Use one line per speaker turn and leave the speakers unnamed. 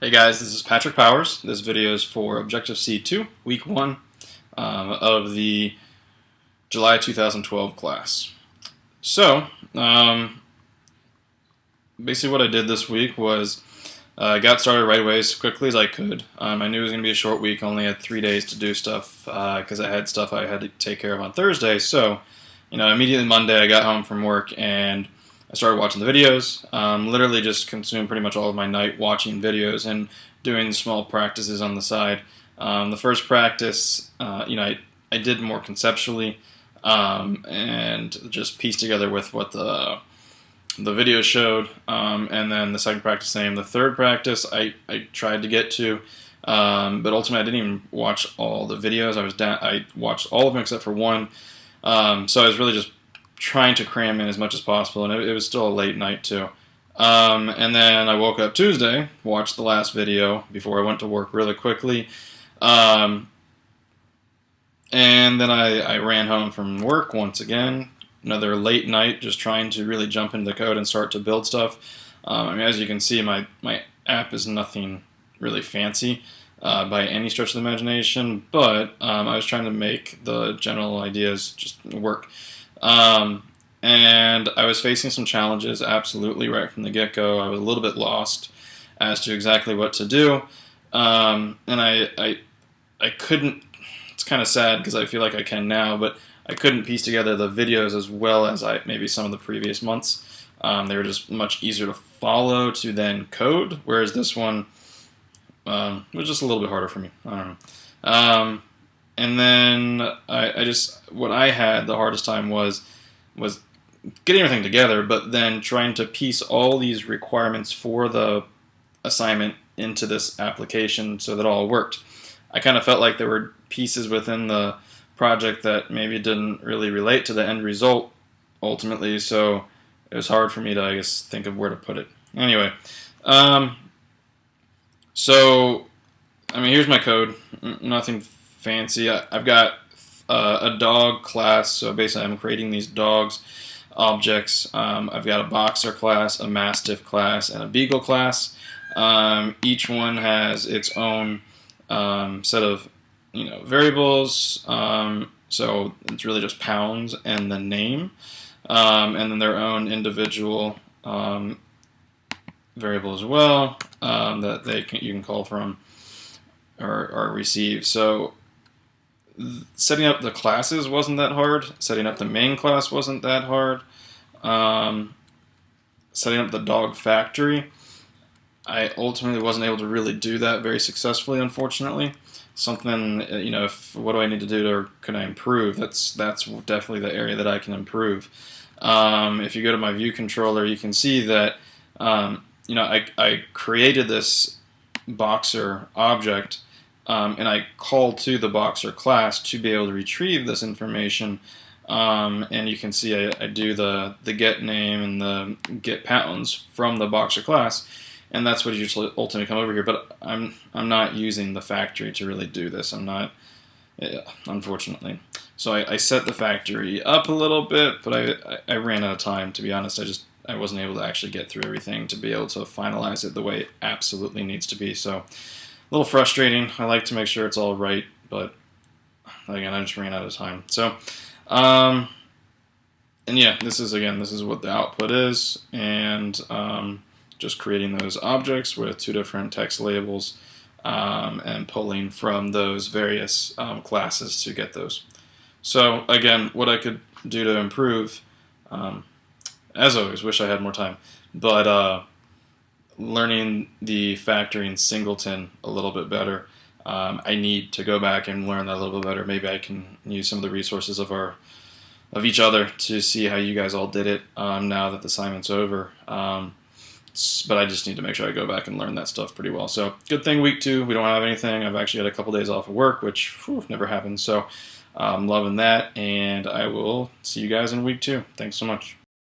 Hey guys, this is Patrick Powers. This video is for Objective C2, Week 1 of the July 2012 class. So, basically what I did this week was I got started right away as quickly as I could. I knew it was going to be a short week, only had 3 days to do stuff because I had stuff I had to take care of on Thursday. So, immediately Monday I got home from work and I started watching the videos. Literally just consumed pretty much all of my night watching videos and doing small practices on the side. The first practice, I did more conceptually and just pieced together with what the video showed. And then the second practice, same. The third practice, I tried to get to, but ultimately I didn't even watch all the videos. I watched all of them except for one. So I was really just trying to cram in as much as possible, and it was still a late night too. And then I woke up Tuesday, watched the last video before I went to work really quickly, and then I ran home from work once again. Another late night, just trying to really jump into the code and start to build stuff. As you can see, my app is nothing really fancy by any stretch of the imagination, but I was trying to make the general ideas just work. And I was facing some challenges absolutely right from the get-go. I was a little bit lost as to exactly what to do, and I couldn't. It's kind of sad because I feel like I can now, but I couldn't piece together the videos as well as maybe some of the previous months. They were just much easier to follow to then code, whereas this one was just a little bit harder for me. I don't know. And then what I had the hardest time was getting everything together, but then trying to piece all these requirements for the assignment into this application so that all worked. I kind of felt like there were pieces within the project that maybe didn't really relate to the end result ultimately, so it was hard for me to, I guess, think of where to put it. Anyway, here's my code. Nothing fancy. I've got a dog class, so basically I'm creating these dogs objects. I've got a boxer class, a mastiff class, and a beagle class. Each one has its own set of variables, so it's really just pounds and the name, and then their own individual variable as well that you can call from or receive. So setting up the classes wasn't that hard. Setting up the main class wasn't that hard. Setting up the dog factory, I ultimately wasn't able to really do that very successfully, unfortunately. Something, what do I need to do or can I improve? That's definitely the area that I can improve. If you go to my view controller, you can see that, I created this boxer object, and I called to the boxer class to be able to retrieve this information. And you can see I do the get name and the get pounds from the boxer class, and that's what usually ultimately come over here. But I'm not using the factory to really do this. I'm not, unfortunately. So I set the factory up a little bit, but I ran out of time, to be honest. I wasn't able to actually get through everything to be able to finalize it the way it absolutely needs to be. So a little frustrating. I like to make sure it's all right, but again, I just ran out of time. So, and yeah, this is what the output is, and just creating those objects with two different text labels and pulling from those various classes to get those. So again, what I could do to improve, as always, wish I had more time, but learning the factoring singleton a little bit better. I need to go back and learn that a little bit better. Maybe I can use some of the resources of each other to see how you guys all did it now that the assignment's over. But I just need to make sure I go back and learn that stuff pretty well. So good thing week 2, we don't have anything. I've actually had a couple days off of work, which never happens. So I'm loving that, and I will see you guys in week 2. Thanks so much.